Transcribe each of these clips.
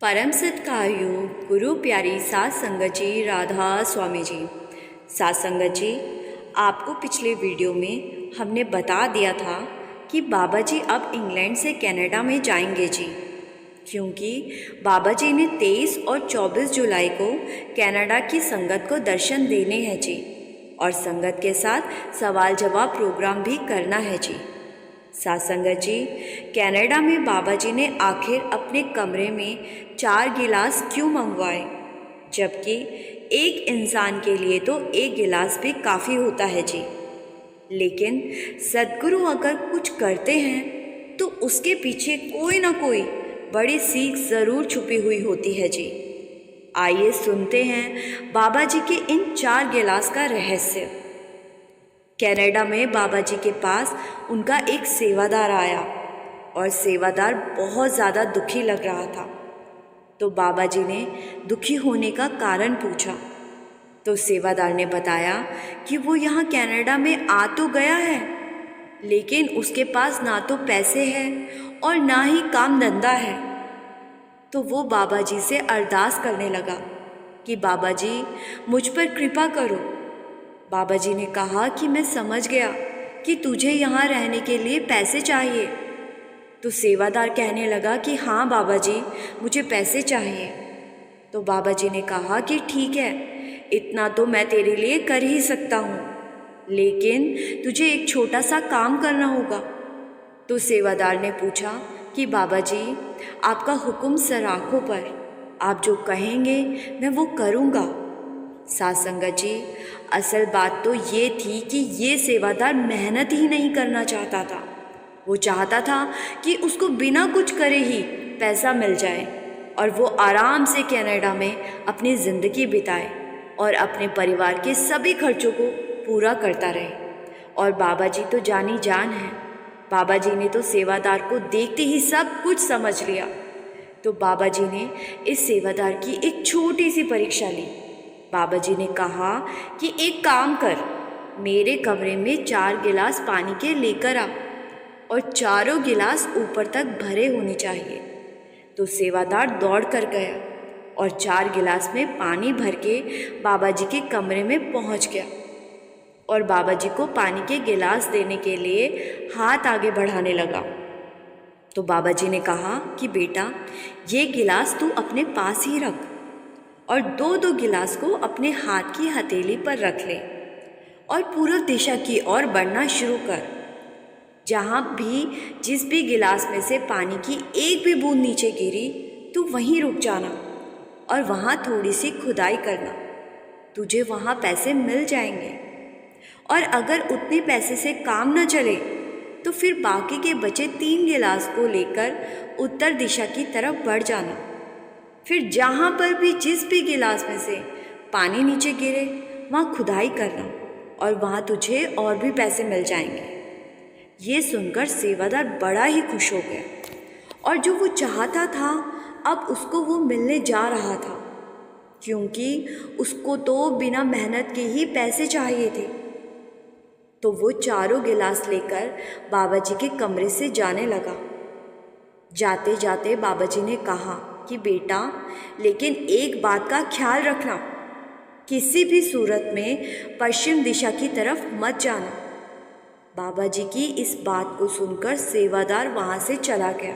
परम सत्कार्यो गुरु प्यारी सात संगत जी, राधा स्वामी जी। सात संगत जी, आपको पिछले वीडियो में हमने बता दिया था कि बाबा जी अब इंग्लैंड से कनाडा में जाएंगे जी, क्योंकि बाबा जी ने 23 और 24 जुलाई को कनाडा की संगत को दर्शन देने हैं जी, और संगत के साथ सवाल जवाब प्रोग्राम भी करना है जी। सात संगत जी, कनाडा में बाबा जी ने आखिर अपने कमरे में 4 गिलास क्यों मंगवाए, जबकि एक इंसान के लिए तो 1 गिलास भी काफ़ी होता है जी। लेकिन सद्गुरु अगर कुछ करते हैं तो उसके पीछे कोई ना कोई बड़ी सीख ज़रूर छुपी हुई होती है जी। आइए सुनते हैं बाबा जी के इन 4 गिलास का रहस्य। कनाडा में बाबा जी के पास उनका एक सेवादार आया और सेवादार बहुत ज़्यादा दुखी लग रहा था। तो बाबा जी ने दुखी होने का कारण पूछा तो सेवादार ने बताया कि वो यहाँ कनाडा में आ तो गया है, लेकिन उसके पास ना तो पैसे हैं और ना ही काम धंधा है। तो वो बाबा जी से अरदास करने लगा कि बाबा जी मुझ पर कृपा करो। बाबा जी ने कहा कि मैं समझ गया कि तुझे यहाँ रहने के लिए पैसे चाहिए। तो सेवादार कहने लगा कि हाँ बाबा जी, मुझे पैसे चाहिए। तो बाबा जी ने कहा कि ठीक है, इतना तो मैं तेरे लिए कर ही सकता हूँ, लेकिन तुझे एक छोटा सा काम करना होगा। तो सेवादार ने पूछा कि बाबा जी, आपका हुक्म सर आँखों पर, आप जो कहेंगे मैं वो करूँगा। सात संगत जी, असल बात तो ये थी कि ये सेवादार मेहनत ही नहीं करना चाहता था। वो चाहता था कि उसको बिना कुछ करे ही पैसा मिल जाए और वो आराम से कनाडा में अपनी ज़िंदगी बिताए और अपने परिवार के सभी खर्चों को पूरा करता रहे। और बाबा जी तो जानी जान है। बाबा जी ने तो सेवादार को देखते ही सब कुछ समझ लिया। तो बाबा जी ने इस सेवादार की एक छोटी सी परीक्षा ली। बाबा जी ने कहा कि एक काम कर, मेरे कमरे में 4 गिलास पानी के लेकर आ और चारों गिलास ऊपर तक भरे होने चाहिए। तो सेवादार दौड़ कर गया और 4 गिलास में पानी भर के बाबा जी के कमरे में पहुंच गया और बाबा जी को पानी के गिलास देने के लिए हाथ आगे बढ़ाने लगा। तो बाबा जी ने कहा कि बेटा, ये गिलास तू अपने पास ही रख और 2-2 गिलास को अपने हाथ की हथेली पर रख ले और पूर्व दिशा की ओर बढ़ना शुरू कर। जहाँ भी जिस भी गिलास में से पानी की एक भी बूंद नीचे गिरी तो वहीं रुक जाना और वहाँ थोड़ी सी खुदाई करना। तुझे वहाँ पैसे मिल जाएंगे और अगर उतने पैसे से काम न चले तो फिर बाकी के बचे 3 गिलास को लेकर उत्तर दिशा की तरफ बढ़ जाना। फिर जहाँ पर भी जिस भी गिलास में से पानी नीचे गिरे वहाँ खुदाई करना और वहाँ तुझे और भी पैसे मिल जाएंगे। ये सुनकर सेवादार बड़ा ही खुश हो गया और जो वो चाहता था अब उसको वो मिलने जा रहा था, क्योंकि उसको तो बिना मेहनत के ही पैसे चाहिए थे। तो वो चारों गिलास लेकर बाबा जी के कमरे से जाने लगा। जाते जाते बाबा जी ने कहा कि बेटा, लेकिन एक बात का ख्याल रखना, किसी भी सूरत में पश्चिम दिशा की तरफ मत जाना। बाबा जी की इस बात को सुनकर सेवादार वहाँ से चला गया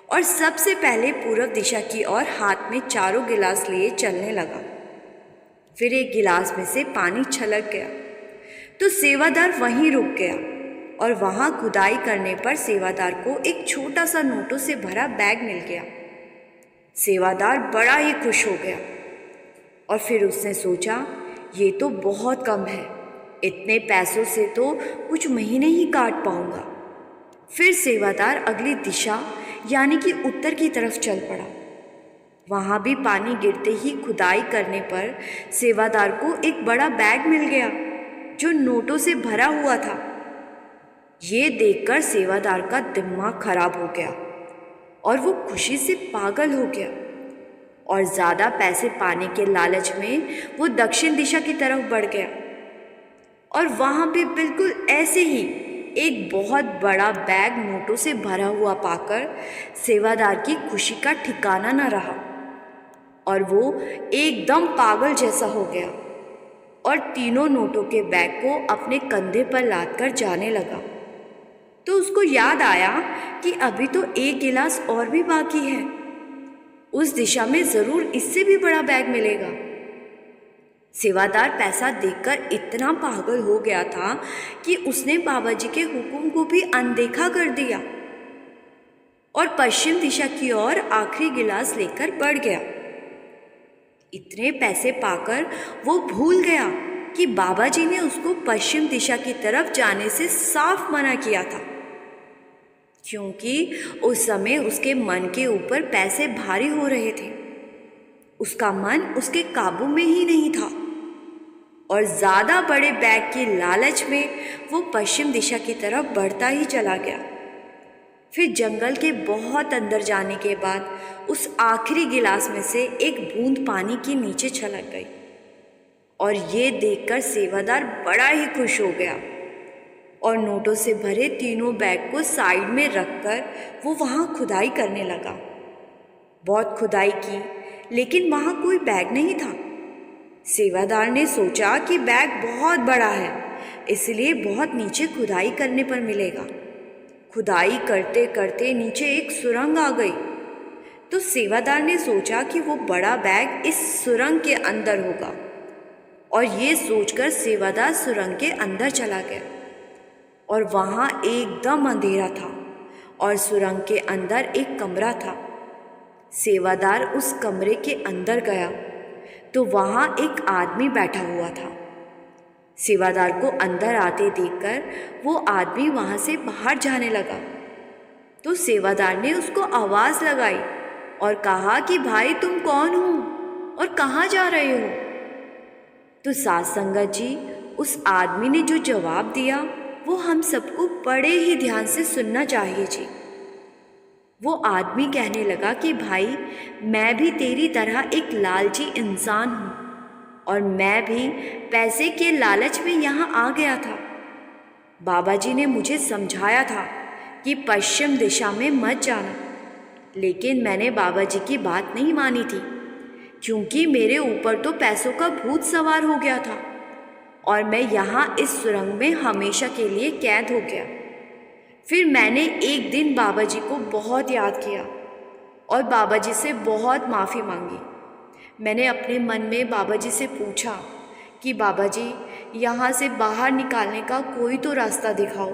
और सबसे पहले पूर्व दिशा की ओर हाथ में चारों गिलास लिए चलने लगा। फिर एक गिलास में से पानी छलक गया तो सेवादार वहीं रुक गया और वहाँ खुदाई करने पर सेवादार को एक छोटा सा नोटों से भरा बैग मिल गया। सेवादार बड़ा ही खुश हो गया और फिर उसने सोचा, ये तो बहुत कम है, इतने पैसों से तो कुछ महीने ही काट पाऊंगा। फिर सेवादार अगली दिशा यानी कि उत्तर की तरफ चल पड़ा। वहाँ भी पानी गिरते ही खुदाई करने पर सेवादार को एक बड़ा बैग मिल गया जो नोटों से भरा हुआ था। ये देखकर सेवादार का दिमाग खराब हो गया और वो खुशी से पागल हो गया और ज़्यादा पैसे पाने के लालच में वो दक्षिण दिशा की तरफ बढ़ गया और वहाँ पे बिल्कुल ऐसे ही एक बहुत बड़ा बैग नोटों से भरा हुआ पाकर सेवादार की खुशी का ठिकाना न रहा और वो एकदम पागल जैसा हो गया और तीनों नोटों के बैग को अपने कंधे पर लादकर जाने लगा। तो उसको याद आया कि अभी तो एक गिलास और भी बाकी है, उस दिशा में ज़रूर इससे भी बड़ा बैग मिलेगा। सेवादार पैसा देखकर इतना पागल हो गया था कि उसने बाबा जी के हुक्म को भी अनदेखा कर दिया और पश्चिम दिशा की ओर आखिरी गिलास लेकर बढ़ गया। इतने पैसे पाकर वो भूल गया कि बाबा जी ने उसको पश्चिम दिशा की तरफ जाने से साफ मना किया था, क्योंकि उस समय उसके मन के ऊपर पैसे भारी हो रहे थे। उसका मन उसके काबू में ही नहीं था और ज़्यादा बड़े बैग के लालच में वो पश्चिम दिशा की तरफ बढ़ता ही चला गया। फिर जंगल के बहुत अंदर जाने के बाद उस आखिरी गिलास में से एक बूंद पानी के नीचे छलक गई और ये देखकर सेवादार बड़ा ही खुश हो गया और नोटों से भरे तीनों बैग को साइड में रखकर वो वहाँ खुदाई करने लगा। बहुत खुदाई की, लेकिन वहाँ कोई बैग नहीं था। सेवादार ने सोचा कि बैग बहुत बड़ा है, इसलिए बहुत नीचे खुदाई करने पर मिलेगा। खुदाई करते करते नीचे एक सुरंग आ गई, तो सेवादार ने सोचा कि वो बड़ा बैग इस सुरंग के अंदर होगा और ये सोचकर सेवादार सुरंग के अंदर चला गया और वहाँ एकदम अंधेरा था और सुरंग के अंदर एक कमरा था। सेवादार उस कमरे के अंदर गया तो वहाँ एक आदमी बैठा हुआ था। सेवादार को अंदर आते देखकर वो आदमी वहाँ से बाहर जाने लगा, तो सेवादार ने उसको आवाज़ लगाई और कहा कि भाई तुम कौन हो और कहाँ जा रहे हो। तो साध संगत जी, उस आदमी ने जो जवाब दिया वो हम सबको बड़े ही ध्यान से सुनना चाहिए जी। वो आदमी कहने लगा कि भाई मैं भी तेरी तरह एक लालची इंसान हूँ और मैं भी पैसे के लालच में यहाँ आ गया था। बाबा जी ने मुझे समझाया था कि पश्चिम दिशा में मत जाना, लेकिन मैंने बाबा जी की बात नहीं मानी थी, क्योंकि मेरे ऊपर तो पैसों का भूत सवार हो गया था और मैं यहाँ इस सुरंग में हमेशा के लिए कैद हो गया। फिर मैंने एक दिन बाबा जी को बहुत याद किया और बाबा जी से बहुत माफ़ी मांगी। मैंने अपने मन में बाबा जी से पूछा कि बाबा जी यहाँ से बाहर निकालने का कोई तो रास्ता दिखाओ।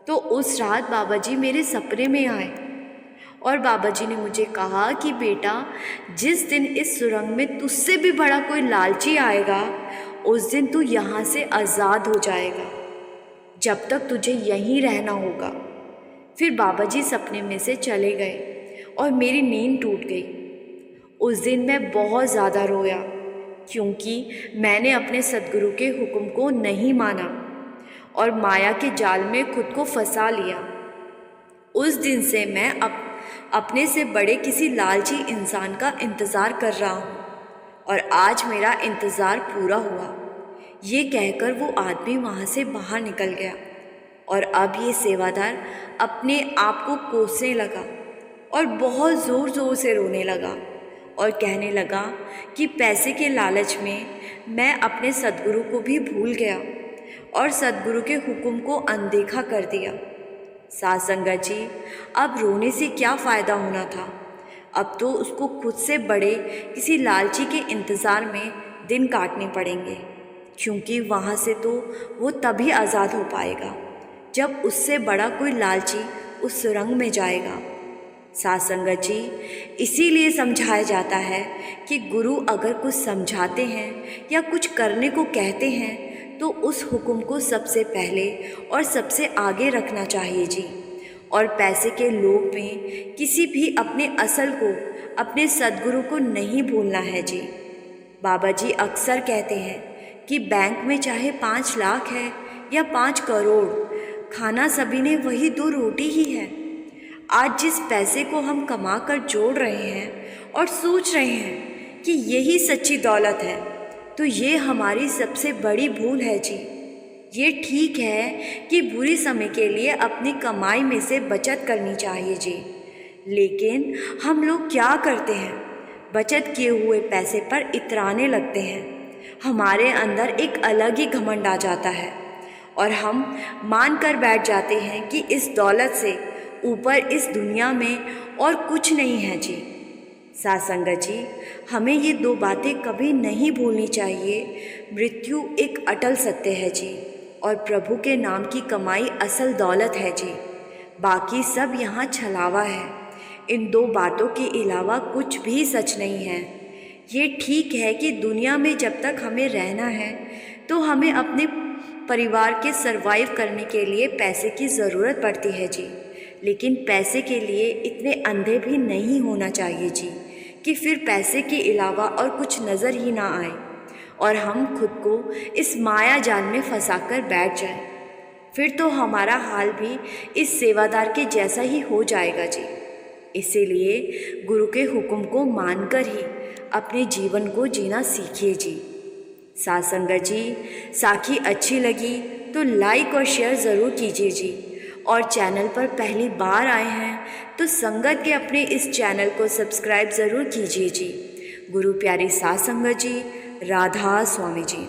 तो उस रात बाबा जी मेरे सपने में आए और बाबा जी ने मुझे कहा कि बेटा, जिस दिन इस सुरंग में तुझसे भी बड़ा कोई लालची आएगा उस दिन तू यहाँ से आज़ाद हो जाएगा, जब तक तुझे यहीं रहना होगा। फिर बाबा जी सपने में से चले गए और मेरी नींद टूट गई। उस दिन मैं बहुत ज़्यादा रोया, क्योंकि मैंने अपने सद्गुरु के हुक्म को नहीं माना और माया के जाल में खुद को फंसा लिया। उस दिन से मैं अपने से बड़े किसी लालची इंसान का इंतज़ार कर रहा हूँ और आज मेरा इंतज़ार पूरा हुआ। ये कहकर वो आदमी वहाँ से बाहर निकल गया और अब ये सेवादार अपने आप को कोसने लगा और बहुत ज़ोर ज़ोर से रोने लगा और कहने लगा कि पैसे के लालच में मैं अपने सद्गुरु को भी भूल गया और सद्गुरु के हुक्म को अनदेखा कर दिया। साध संगत जी, अब रोने से क्या फ़ायदा होना था। अब तो उसको खुद से बड़े किसी लालची के इंतज़ार में दिन काटने पड़ेंगे, क्योंकि वहाँ से तो वो तभी आज़ाद हो पाएगा जब उससे बड़ा कोई लालची उस सुरंग में जाएगा। साध संगत जी, इसीलिए समझाया जाता है कि गुरु अगर कुछ समझाते हैं या कुछ करने को कहते हैं तो उस हुक्म को सबसे पहले और सबसे आगे रखना चाहिए जी, और पैसे के लोभ में किसी भी अपने असल को, अपने सद्गुरु को नहीं भूलना है जी। बाबा जी अक्सर कहते हैं कि बैंक में चाहे 5 लाख है या 5 करोड़, खाना सभी ने वही 2 रोटी ही है। आज जिस पैसे को हम कमा कर जोड़ रहे हैं और सोच रहे हैं कि यही सच्ची दौलत है, तो ये हमारी सबसे बड़ी भूल है जी। ये ठीक है कि बुरे समय के लिए अपनी कमाई में से बचत करनी चाहिए जी, लेकिन हम लोग क्या करते हैं, बचत किए हुए पैसे पर इतराने लगते हैं। हमारे अंदर एक अलग ही घमंड आ जाता है और हम मान कर बैठ जाते हैं कि इस दौलत से ऊपर इस दुनिया में और कुछ नहीं है जी। साथ संगत जी, हमें ये दो बातें कभी नहीं भूलनी चाहिए। मृत्यु एक अटल सत्य है जी, और प्रभु के नाम की कमाई असल दौलत है जी। बाकी सब यहाँ छलावा है। इन दो बातों के अलावा कुछ भी सच नहीं है। ये ठीक है कि दुनिया में जब तक हमें रहना है तो हमें अपने परिवार के सरवाइव करने के लिए पैसे की ज़रूरत पड़ती है जी, लेकिन पैसे के लिए इतने अंधे भी नहीं होना चाहिए जी कि फिर पैसे के अलावा और कुछ नज़र ही ना आए और हम खुद को इस माया जाल में फंसा कर बैठ जाएं। फिर तो हमारा हाल भी इस सेवादार के जैसा ही हो जाएगा जी। इसीलिए गुरु के हुक्म को मानकर ही अपने जीवन को जीना सीखिए जी। साथ संगत जी, साखी अच्छी लगी तो लाइक और शेयर ज़रूर कीजिए जी, और चैनल पर पहली बार आए हैं तो संगत के अपने इस चैनल को सब्सक्राइब ज़रूर कीजिए जी। गुरु प्यारी साथ संगत जी, राधा स्वामी जी।